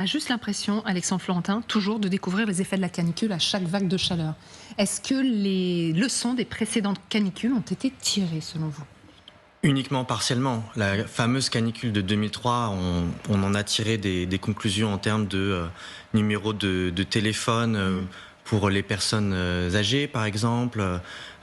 On a juste l'impression, Alexandre Florentin, toujours de découvrir les effets de la canicule à chaque vague de chaleur. Est-ce que les leçons des précédentes canicules ont été tirées, selon vous? Uniquement partiellement. La fameuse canicule de 2003, on en a tiré des conclusions en termes de numéros de téléphone pour les personnes âgées, par exemple.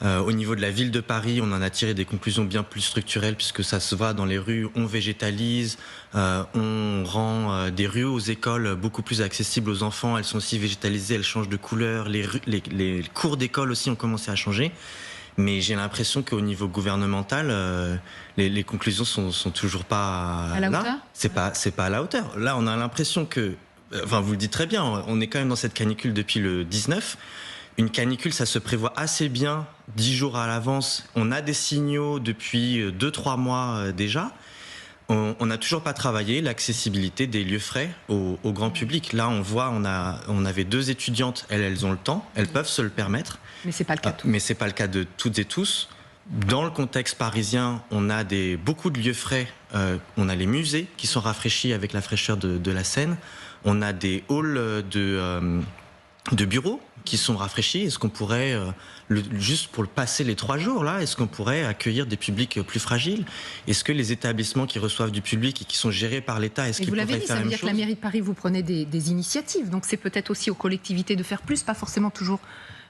Au niveau de la ville de Paris, on en a tiré des conclusions bien plus structurelles, puisque ça se voit dans les rues, on végétalise, on rend des rues aux écoles beaucoup plus accessibles aux enfants, elles sont aussi végétalisées, elles changent de couleur, les cours d'école aussi ont commencé à changer. Mais j'ai l'impression qu'au niveau gouvernemental, les conclusions sont toujours pas À la hauteur. là. C'est pas à la hauteur. Là, on a l'impression que, enfin, vous le dites très bien, on est quand même dans cette canicule depuis le 19. Une canicule, ça se prévoit assez bien, 10 jours à l'avance. On a des signaux depuis 2-3 mois déjà. On n'a toujours pas travaillé l'accessibilité des lieux frais au grand public. Là, on avait 2 étudiantes, elles ont le temps, elles peuvent se le permettre. Mais c'est pas le cas de tous. Mais c'est pas le cas de toutes et tous. Dans le contexte parisien, on a beaucoup de lieux frais. On a les musées qui sont rafraîchis avec la fraîcheur de la Seine. On a des halls de bureaux qui sont rafraîchis. Est-ce qu'on pourrait, juste pour le passer les 3 jours, là, est-ce qu'on pourrait accueillir des publics plus fragiles? Est-ce que les établissements qui reçoivent du public et qui sont gérés par l'État, est-ce qu'ils pourraient faire la même chose? Vous l'avez dit, ça veut dire que la mairie de Paris, vous prenez des initiatives. Donc c'est peut-être aussi aux collectivités de faire plus, pas forcément toujours...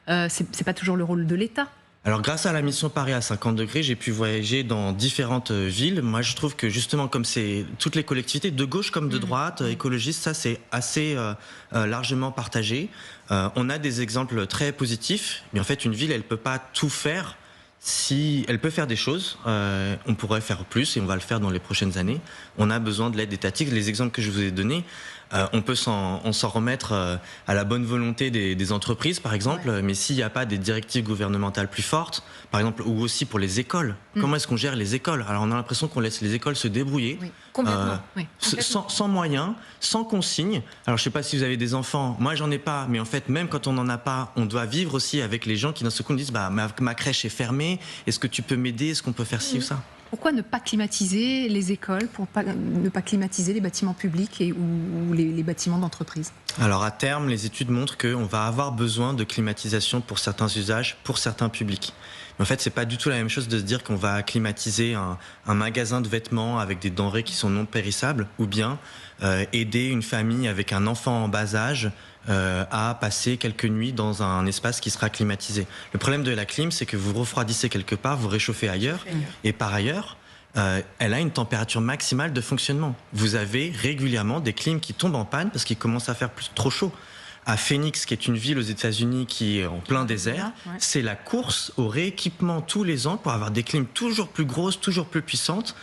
c'est pas toujours le rôle de l'État. Alors, grâce à la mission Paris à 50 degrés, j'ai pu voyager dans différentes villes. Moi, je trouve que justement, comme c'est toutes les collectivités, de gauche comme de droite, écologistes, ça c'est assez largement partagé. On a des exemples très positifs, mais en fait, une ville, elle peut pas tout faire. Si elle peut faire des choses, on pourrait faire plus et on va le faire dans les prochaines années. On a besoin de l'aide étatique. Les exemples que je vous ai donnés, on peut s'en remettre à la bonne volonté des entreprises, par exemple, mais s'il n'y a pas des directives gouvernementales plus fortes, par exemple, ou aussi pour les écoles. Comment est-ce qu'on gère les écoles? Alors on a l'impression qu'on laisse les écoles se débrouiller, Complètement. sans moyens, sans consignes. Alors je ne sais pas si vous avez des enfants, moi j'en ai pas, mais en fait même quand on n'en a pas, on doit vivre aussi avec les gens qui d'un seul coup nous disent bah, ma crèche est fermée, est-ce que tu peux m'aider, est-ce qu'on peut faire ci ou ça? Pourquoi ne pas climatiser les écoles, ne pas climatiser les bâtiments publics ou les bâtiments d'entreprise? Alors à terme, les études montrent qu'on va avoir besoin de climatisation pour certains usages, pour certains publics. Mais en fait, c'est pas du tout la même chose de se dire qu'on va climatiser un magasin de vêtements avec des denrées qui sont non périssables, ou bien aider une famille avec un enfant en bas âge à passer quelques nuits dans un espace qui sera climatisé. Le problème de la clim, c'est que vous refroidissez quelque part, vous réchauffez ailleurs, et par ailleurs, elle a une température maximale de fonctionnement. Vous avez régulièrement des clims qui tombent en panne parce qu'il commence à faire trop chaud. À Phoenix, qui est une ville aux États-Unis qui est en plein désert, c'est la course au rééquipement tous les ans pour avoir des clims toujours plus grosses, toujours plus puissantes.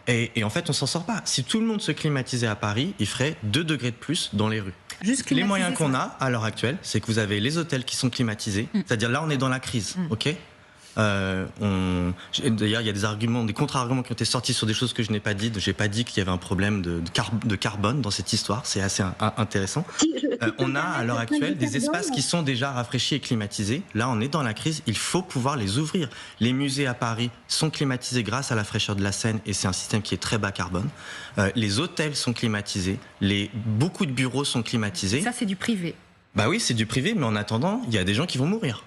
Et en fait, on s'en sort pas. Si tout le monde se climatisait à Paris, il ferait 2 degrés de plus dans les rues. Les moyens qu'on a à l'heure actuelle, c'est que vous avez les hôtels qui sont climatisés. C'est-à-dire là, on est dans la crise, ok? D'ailleurs, il y a des arguments, des contre-arguments qui ont été sortis sur des choses que je n'ai pas dites. J'ai pas dit qu'il y avait un problème de carbone dans cette histoire. C'est assez intéressant. On a à l'heure actuelle des espaces qui sont déjà rafraîchis et climatisés. Là, on est dans la crise. Il faut pouvoir les ouvrir. Les musées à Paris sont climatisés grâce à la fraîcheur de la Seine et c'est un système qui est très bas carbone. Les hôtels sont climatisés. Beaucoup de bureaux sont climatisés. Ça, c'est du privé. Bah oui, c'est du privé, mais en attendant, il y a des gens qui vont mourir.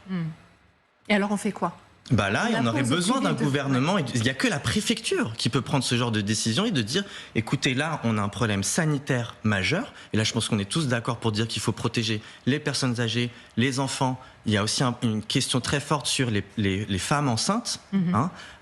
Et alors, on fait quoi? Bah là, on aurait besoin d'un gouvernement. Il n'y a que la préfecture qui peut prendre ce genre de décision et de dire, écoutez, là, on a un problème sanitaire majeur. Et là, je pense qu'on est tous d'accord pour dire qu'il faut protéger les personnes âgées, les enfants. Il y a aussi une question très forte sur les femmes enceintes,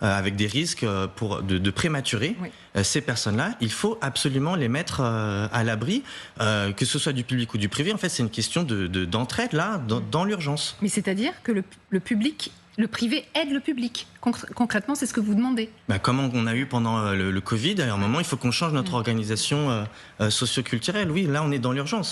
avec des risques de prématurés. Ces personnes-là, il faut absolument les mettre à l'abri, que ce soit du public ou du privé. En fait, c'est une question d'entraide, là, dans l'urgence. Mais c'est-à-dire que le privé aide le public. Concrètement, c'est ce que vous demandez. Bah, comme on a eu pendant le Covid, à un moment, il faut qu'on change notre organisation socio-culturelle. Oui, là, on est dans l'urgence.